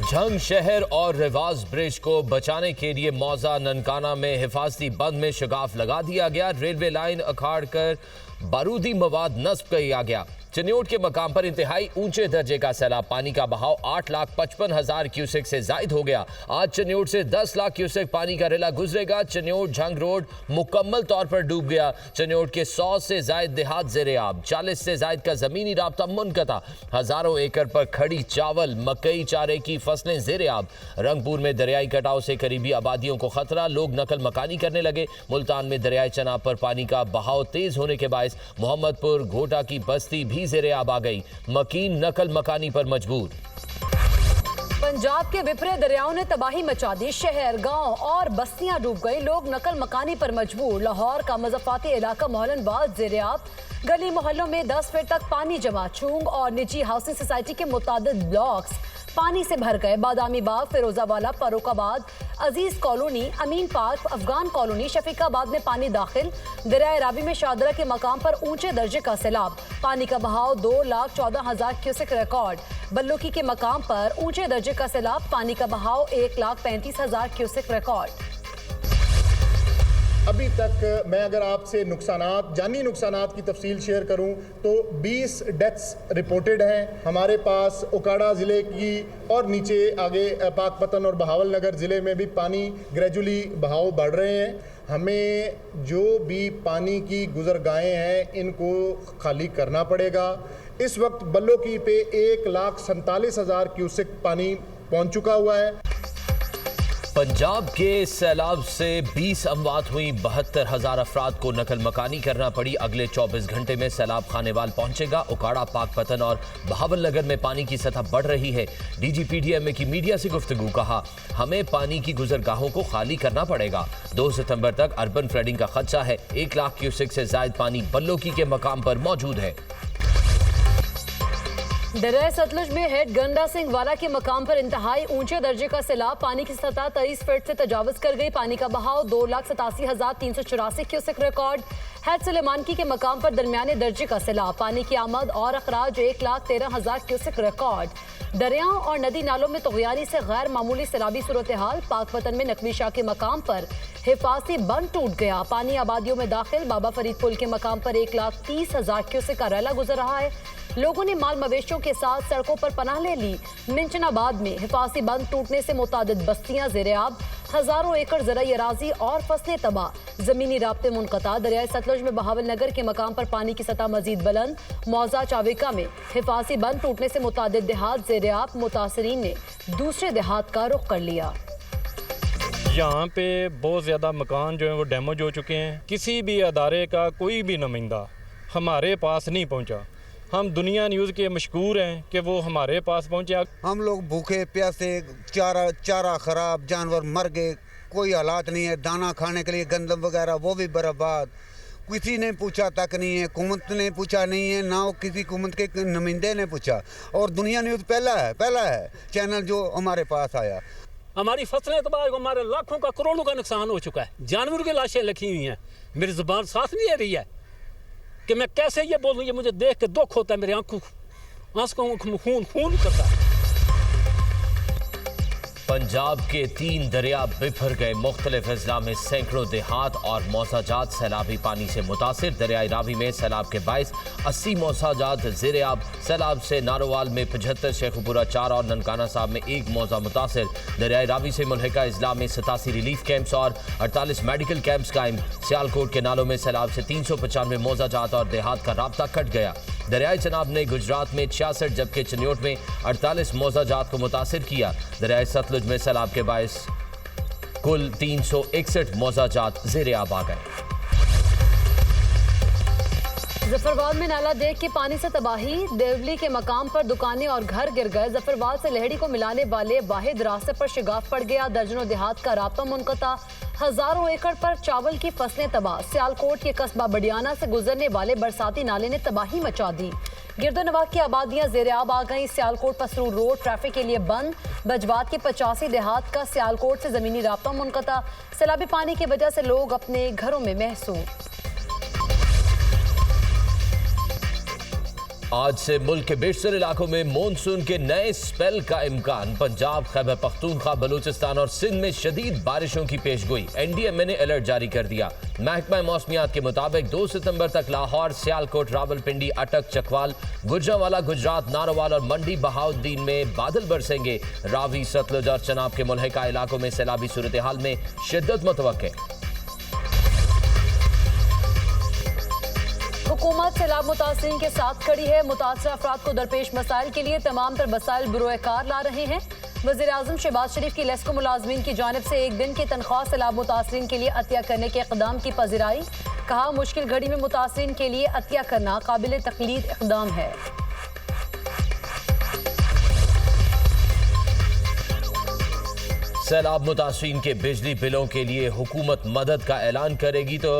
झंग शहर और रिवाज ब्रिज को बचाने के लिए मौजा ननकाना में हिफाजती बंद में शगाफ लगा दिया गया। रेलवे लाइन अखाड़ कर बारूदी मवाद नस्ब किया गया। चनियोट के मकाम पर इंतहाई ऊंचे दर्जे का सैलाब पानी का बहाव 8,55,000 क्यूसेक से जायद हो गया। आज चनियोट से 10 लाख क्यूसेक पानी का रेला गुजरेगा। चनियोट झंग रोड मुकम्मल तौर पर डूब गया। चनियोट के 100 से जायद देहात ज़ेरे-आब, 40 से जायद का जमीनी राब्ता मुनक़ता। हजारों एकड़ पर खड़ी चावल, मकई, चारे की फसलें ज़ेरे-आब। रंगपुर में दरियाई कटाव से करीबी आबादियों को खतरा, लोग नकल मकानी करने लगे। मुल्तान में दरियाई चनाब पर पानी का बहाव तेज होने के बायस मोहम्मदपुर घोटा की बस्ती भी ज़ेरे-आब आ गई। मकीन नकल मकानी पर मजबूर। पंजाब के विपरीत दरियाओं ने तबाही मचा दी। शहर, गांव और बस्तियां डूब गई। लोग नकल मकानी पर मजबूर। लाहौर का मज़फ़ाती इलाका मोहलनबाद ज़ेरे-आब। गली मोहल्लों में 10 फीट तक पानी जमा। चूंग और निजी हाउसिंग सोसाइटी के मुतादिद ब्लॉक्स पानी से भर गए। बादामी बाग, फिरोजावाला, फर्रुखाबाद, अजीज कॉलोनी, अमीन पार्क, अफगान कॉलोनी, शफीकाबाद में पानी दाखिल। दरियाए रावी में शादरा के मकाम पर ऊंचे दर्जे का सैलाब। पानी का बहाव 2,14,000 क्यूसेक रिकॉर्ड। बल्लोकी के मकाम पर ऊंचे दर्जे का सैलाब। पानी का बहाव 1,35,000 क्यूसेक रिकॉर्ड। अभी तक मैं अगर आपसे जानी नुकसानात की तफसील शेयर करूं तो 20 डेथ्स रिपोर्टेड हैं हमारे पास। ओकाड़ा ज़िले की और नीचे आगे पाकपतन और बहावल नगर ज़िले में भी पानी ग्रेजुअली बहाव बढ़ रहे हैं। हमें जो भी पानी की गुजरगाहें हैं इनको खाली करना पड़ेगा। इस वक्त बल्लोकी पे 1,47,000 क्यूसेक पानी पहुँच चुका हुआ है। पंजाब के सैलाब से 20 अमवात हुई। 72,000 अफराद को नकल मकानी करना पड़ी। अगले 24 घंटे में सैलाब खानेवाल पहुंचेगा। ओकाड़ा, पाकपतन और बहावल नगर में पानी की सतह बढ़ रही है। DGPDMA की मीडिया से गुफ्तगू, कहा हमें पानी की गुजरगाहों को खाली करना पड़ेगा। 2 सितंबर तक अर्बन फ्लडिंग का खदशा है। 1 लाख क्यूसेक से जायद पानी बल्लोकी के मकाम पर मौजूद है। दरिया सतलुज में हेड गंडा सिंह वाला के मकाम पर इंतहाई ऊंचे दर्जे का सैलाब। पानी की सतह 23 फीट से तजावज कर गई। पानी का बहाव 2,87,384 क्यूसेक रिकॉर्ड। हेड सुलेमानकी के मकाम पर दरमियाने दर्जे का सैलाब। पानी की आमद और अखराज 1,13,000 क्यूसेक रिकॉर्ड। दरियाओं और नदी नालों में तुग़यानी से गैर मामूली सैलाबी सूरत हाल। पाकपतन में नकवी शाह के मकाम पर हिफाजती बंद टूट गया। पानी आबादियों में दाखिल। बाबा फरीद पुल के मकाम पर 1,30,000 क्यूसेक का रैला गुजर रहा है। लोगों ने माल मवेशियों के साथ सड़कों पर पनाह ले ली। मिंचनाबाद में हिफाजती बंद टूटने से मुतादिद बस्तियां ज़ेरे-आब। हजारों एकड़ ज़राई अराज़ी और फसलें तबाह। जमीनी राब्ते मुनक़ता। दरियाए सतलुज में बहावल नगर के मकाम पर पानी की सतह मजीद बुलंद। मौजा चाविका में हिफाजती बंद टूटने से मुतादिद देहात ज़ेरे-आब। मुतासरीन ने दूसरे देहात का रुख कर लिया। यहाँ पे बहुत ज़्यादा मकान जो हैं वो डैमेज हो चुके हैं। किसी भी अदारे का कोई भी नुमाइंदा हमारे पास नहीं पहुँचा। हम दुनिया न्यूज़ के मशहूर हैं कि वो हमारे पास पहुँचे। हम लोग भूखे प्यासे, चारा ख़राब, जानवर मर गए, कोई हालात नहीं है। दाना खाने के लिए गंदम वगैरह वो भी बर्बाद। किसी ने पूछा तक नहीं है, हुकूमत ने पूछा नहीं है, ना किसी हुकूमत के नुमाइंदे ने पूछा। और दुनिया न्यूज़ पहला है चैनल जो हमारे पास आया। हमारी फसलें तबाह, हमारे लाखों का, करोड़ों का नुकसान हो चुका है। जानवरों की लाशें लिखी हुई हैं। मेरी ज़ुबान साथ नहीं दे रही है कि मैं कैसे ये बोलूँ। ये मुझे देख के दुख होता है, मेरी आंखों खून करता है। पंजाब के 3 दरिया बिफर गए। मुख्तलिफ अजला में सैकड़ों देहात और मौसाजात सैलाबी पानी से मुतासिर। दरियाई रावी में सैलाब के बायस 80 मौसाजात ज़ेरे-आब। सैलाब से नारोवाल में 75, शेखुपुरा 4 और ननकाना साहब में 1 मौजा मुतासिर। दरियाई रावी से मुल्हिका अजला में 87 रिलीफ कैंप्स और 48 मेडिकल कैंप्स कायम। सियालकोट के नालों में सैलाब से 395 मौजाजात और देहात का राब्ता कट गया। दरियाई चनाब ने गुजरात में 66 जबकि चनियोट में 48 मौजाजात को मुतासिर किया। दरियाई सतलुज में सैलाब के बायस कुल 361 मौजाजात ज़ेरे-आब आ गए। जफरवाल में नाला देख के पानी से तबाही। देवली के मकाम पर दुकानें और घर गिर गए। जफरवाल से लहड़ी को मिलाने वाले वाहिद रास्ते पर शिगाफ पड़ गया। दर्जनों देहात का राब्ता मुनक़ता। हजारों एकड़ पर चावल की फसलें तबाह। सियालकोट के कस्बा बडियाना से गुजरने वाले बरसाती नाले ने तबाही मचा दी। गिरदोनवाह की आबादियां ज़ेरे-आब आ गईं। सियालकोट पसरूर रोड ट्रैफिक के लिए बंद। बजवात के 85 देहात का सियालकोट से ज़मीनी राब्ता मुनक़ता। सैलाबी पानी की वजह से लोग अपने घरों में महसूर। आज से मुल्क के बेशतर इलाकों में मॉनसून के नए स्पेल का इम्कान। पंजाब, खैबर पख्तूनख्वा, बलूचिस्तान और सिंध में शदीद बारिशों की पेशगोई। एनडीएमए ने अलर्ट जारी कर दिया। महकमा मौसमियात के मुताबिक 2 सितंबर तक लाहौर, सियालकोट, रावलपिंडी, अटक, चकवाल, गुजरांवाला, गुजरात, नारोवाल और मंडी बहाउद्दीन में बादल बरसेंगे। रावी, सतलुज और चनाब के मुल्हिका इलाकों में सैलाबी सूरत हाल में शिद्दत मुतवक्के। हुकूमत सैलाब मुतासरीन के साथ खड़ी है। मुतासर अफराद को दरपेश मसाइल के लिए तमाम तर वसाइल बुरोए कार ला रहे हैं। वज़ीर आज़म शहबाज शरीफ की लेस्को मुलाजमीन की जानिब से 1 दिन की तनख्वाह सैलाब मुतासरीन के लिए अतिया करने के इक़दाम की पज़िराई। कहा, मुश्किल घड़ी में मुतासरीन के लिए अतिया करना काबिल तकलीद इक़दाम है। सैलाब मुतासरीन के बिजली बिलों के लिए हुकूमत मदद का ऐलान करेगी तो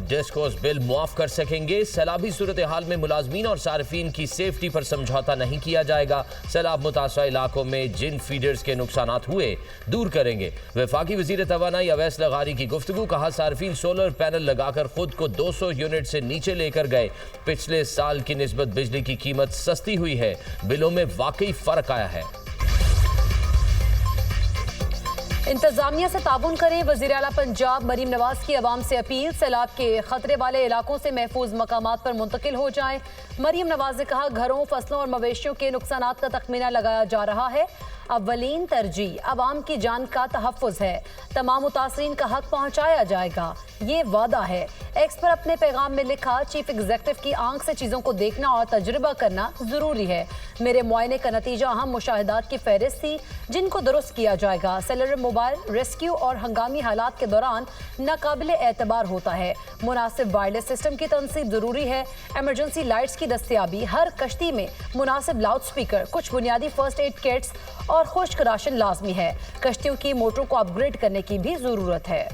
डिस्कोस बिल मुआफ कर सकेंगे। सैलाबी सूरत हाल में मुलाजमीन और सार्फिन की सेफ्टी पर समझौता नहीं किया जाएगा। सैलाब मुतासरा इलाकों में जिन फीडर्स के नुकसानात हुए दूर करेंगे। वफाकी वज़ीर तवानाई अवैस लगारी की गुफ्तगू। कहा, सार्फिन सोलर पैनल लगाकर खुद को 200 यूनिट से नीचे लेकर गए। पिछले साल की निस्बत बिजली की कीमत सस्ती हुई है। बिलों में वाकई फर्क आया है। इंतजामिया से ताबून करें। वज़ीर आला पंजाब मरीम नवाज की अवाम से अपील। सैलाब के खतरे वाले इलाकों से महफूज मकामात पर मुंतकिल हो जाएं। मरीम नवाज ने कहा, घरों, फसलों और मवेशियों के नुकसानात का तखमीना लगाया जा रहा है। अव्वलीन तरजीह अवाम की जान का तहफ़्फ़ुज़ है। तमाम मुतासरीन का हक पहुँचाया जाएगा, ये वादा है। एक्स पर अपने पैगाम में लिखा, चीफ एग्जीक्यूटिव की आंख से चीज़ों को देखना और तजुर्बा करना ज़रूरी है। मेरे मुआयने का नतीजा अहम मुशाहिदात की फहरिस्त थी जिनको दुरुस्त किया जाएगा। सेलुलर मोबाइल रेस्क्यू और हंगामी हालात के दौरान नाकाबिले एतबार होता है। मुनासिब वायरलेस सिस्टम की तनसीब ज़रूरी है। एमरजेंसी लाइट्स की दस्तियाबी, हर कश्ती में मुनासिब लाउड स्पीकर, कुछ बुनियादी फर्स्ट एड किट्स और खुश्क राशन लाजमी है। कश्तियों की मोटरों को अपग्रेड करने की भी ज़रूरत है।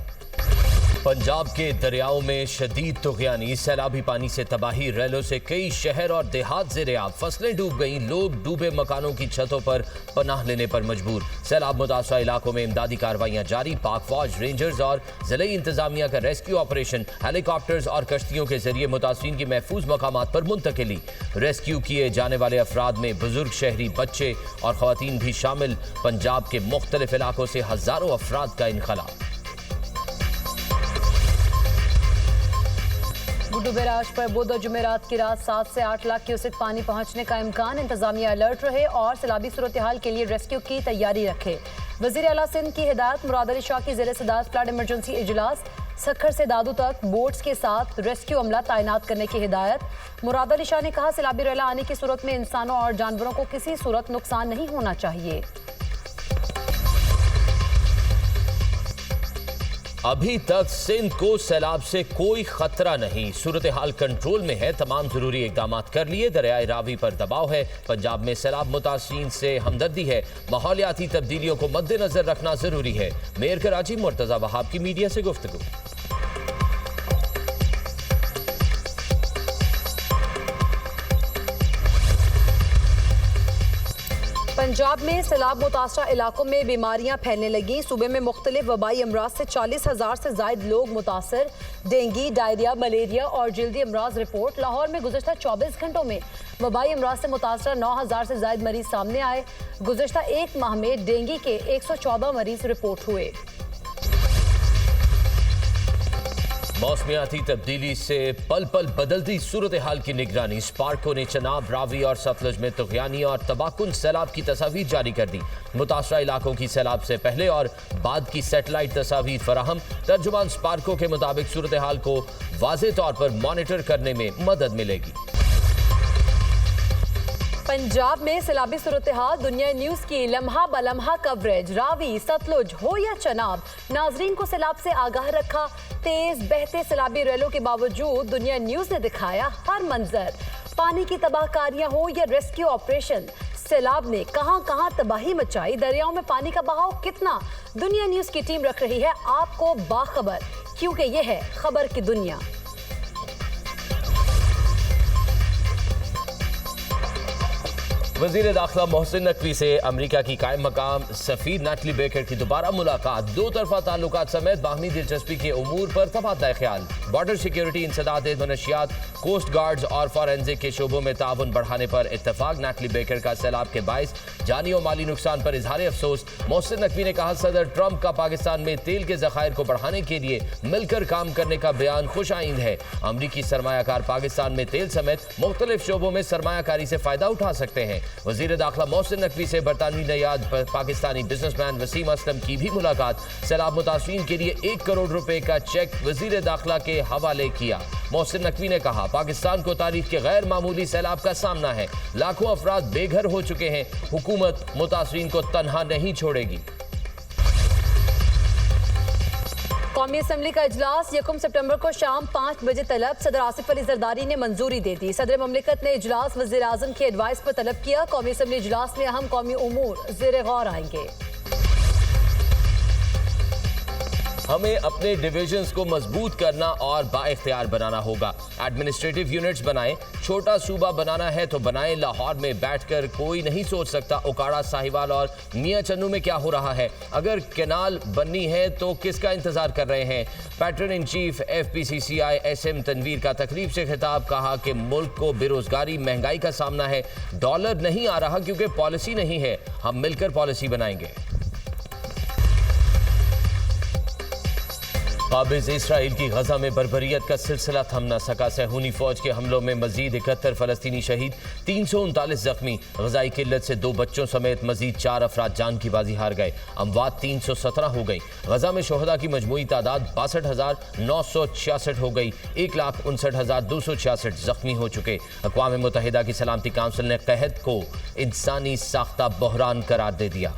पंजाब के दरियाओं में शदीद तुग़यानी, सैलाबी पानी से तबाही। रेलों से कई शहर और देहात ज़ेर-ए-आब, फसलें डूब गईं। लोग डूबे मकानों की छतों पर पनाह लेने पर मजबूर। सैलाब मुतासरा इलाकों में इमदादी कार्रवाइयाँ जारी। पाक फौज, रेंजर्स और ज़िले इंतजामिया का रेस्क्यू ऑपरेशन। हेलीकॉप्टर्स और कश्तियों के जरिए मुतासरीन की महफूज मकामात पर मुंतकिली। रेस्क्यू किए जाने वाले अफराद में बुजुर्ग, शहरी, बच्चे और ख़वातीन भी शामिल। पंजाब के मुख्तलिफ इलाकों से हज़ारों अफराद का इनखला। गुड्डू बैराज पर बुध और जुमेरात की रात 7 से 8 लाख क्यूसेक पानी पहुंचने का इम्कान। इंतजामिया अलर्ट रहे और सैलाबी सूरत हाल के लिए रेस्क्यू की तैयारी रखे। वज़ीर आला सिंध की हिदायत। मुराद अली शाह की ज़ेर सदारत फ्लड इमरजेंसी इजलास। सखर से दादू तक बोट्स के साथ रेस्क्यू अमला तैनात करने की हिदायत। मुराद अली शाह ने कहा, सैलाबी रेला आने की सूरत में इंसानों और जानवरों को किसी सूरत नुकसान नहीं होना चाहिए। अभी तक सिंध को सैलाब से कोई खतरा नहीं। सूरत हाल कंट्रोल में है। तमाम जरूरी इकदाम कर लिए। दरियाए रावी पर दबाव है। पंजाब में सैलाब मुतासरीन से हमदर्दी है। माहौलियाती तब्दीलियों को मद्देनजर रखना जरूरी है। मेयर कराची मुर्तजा वहाब की मीडिया से गुफ्तगू। पंजाब में सैलाब मुतासरा इलाकों में बीमारियां फैलने लगी। सूबे में मुख्तलिफ वबाई अमराज से 40,000 से जायद लोग मुतासर। डेंगू, डायरिया, मलेरिया और जल्दी अमराज रिपोर्ट। लाहौर में गुज़श्ता 24 घंटों में वबाई अमराज से मुतासरा 9,000 से जायद मरीज सामने आए। गुज़श्ता 1 माह में डेंगू के 114 मरीज रिपोर्ट हुए। मौसमियाती तब्दीली से पल पल बदलती सूरत हाल की निगरानी। स्पार्को ने चनाब, रावी और सतलुज में तुग़यानी और तबाहकुन सैलाब की तस्वीर जारी कर दी। मुतासरा इलाकों की सैलाब से पहले और बाद की सेटेलाइट तस्वीर फराहम। तर्जुमान स्पार्को के मुताबिक सूरत हाल को वाज़े तौर पर मॉनिटर करने में मदद मिलेगी। पंजाब में सैलाबी सूरत हाल। दुनिया न्यूज की लम्हा बलम्हा कवरेज। रावी, सतलुज हो या चनाब, नाजरीन को सैलाब से आगाह रखा। तेज बहते सैलाबी रेलों के बावजूद दुनिया न्यूज ने दिखाया हर मंजर। पानी की तबाहकारियां हो या रेस्क्यू ऑपरेशन, सैलाब ने कहां कहां तबाही मचाई। दरियाओं में पानी का बहाव कितना, दुनिया न्यूज की टीम रख रही है आपको बाखबर, क्योंकि यह है खबर की दुनिया। वजीर दाखिला मोहसिन नकवी से अमेरिका की कायम मकाम सफीर नैटली बेकर की दोबारा मुलाकात, दो तरफा ताल्लुकात समेत बाहमी दिलचस्पी के उमूर पर तबादला ख्याल, बॉर्डर सिक्योरिटी, इंसदाद मनशियात, कोस्ट गार्ड्स और फॉरेंसिक के शोबों में ताउन बढ़ाने पर इत्तफाक। नैटली बेकर का सैलाब के बायस जानी और माली नुकसान पर इजहार अफसोस। मोहसिन नकवी ने कहा, सदर ट्रंप का पाकिस्तान में तेल के जखायर को बढ़ाने के लिए मिलकर काम करने का बयान खुश आइंद है। अमरीकी सरमायाकार पाकिस्तान में तेल समेत मुख्तलिफ शोबों में सरमायाकारी से फायदा उठा सकते हैं। वजीर दाखिला मोहसिन नकवी से बरतानवी नयाद पाकिस्तानी बिजनेसमैन वसीम असलम की भी मुलाकात, सैलाब मुतासरीन के लिए 1 करोड़ रुपए का चेक वजीर दाखिला के हवाले किया। मोहसिन नकवी ने कहा, पाकिस्तान को तारीख के गैर मामूली सैलाब का सामना है, लाखों अफराद बेघर हो चुके हैं, हुकूमत मुतासरीन को तन्हा नहीं छोड़ेगी। कौमी असम्बली का इजलास 1 सितंबर को शाम 5 बजे तलब, सदर आसिफ अली जरदारी ने मंजूरी दे दी। सदर ममलिकत ने इजलास वज़ीर आज़म की एडवाइस पर तलब किया। कौमी असम्बली इजलास में अहम कौमी उमूर ज़ेर गौर आएंगे। हमें अपने डिविजन्स को मजबूत करना और बाइख्तियार बनाना होगा। एडमिनिस्ट्रेटिव यूनिट्स बनाएं, छोटा सूबा बनाना है तो बनाएं। लाहौर में बैठकर कोई नहीं सोच सकता उकाड़ा, साहिवाल और मियां चन्नू में क्या हो रहा है। अगर कैनाल बननी है तो किसका इंतजार कर रहे हैं। Patron in chief FPCCI SM Tanveer का तकरीब से खिताब, कहा कि मुल्क को बेरोजगारी, महंगाई का सामना है। डॉलर नहीं आ रहा क्योंकि पॉलिसी नहीं है। हम मिलकर पॉलिसी बनाएंगे। काबिज इसराइल की गजा में बर्बरियत का सिलसिला थम न सका। सहूनी फौज के हमलों में मजीद 71 फलस्तीनी शहीद, 339 जख्मी। गजाई किल्लत से 2 बच्चों समेत मजीद 4 अफराद जान की बाजी हार गए। अमवात 317 हो गई। गजा में शोहदा की मजमूई तादाद 62,966 हो गई। 1,59,266 जख्मी हो चुके। अक़वाम मुत्तहिदा की सलामती काउंसिल ने कहत को इंसानी साख्ता बहरान करार दे दिया।